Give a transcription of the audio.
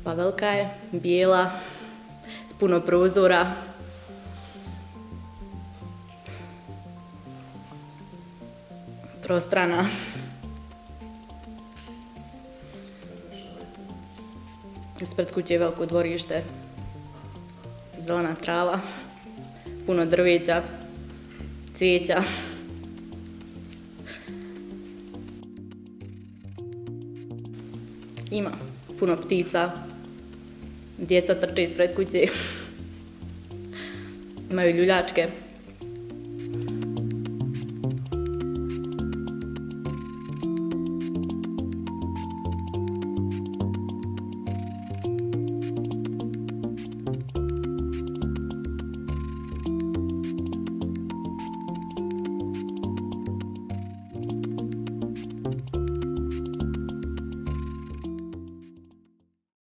Pa velika je, bijela, s puno prozora. Prostrana. Ispred kuće je veliko dvorište, zelena trava, puno drveća, cvijeća. Ima puno ptica, djeca trče ispred kuće, imaju ljuljačke.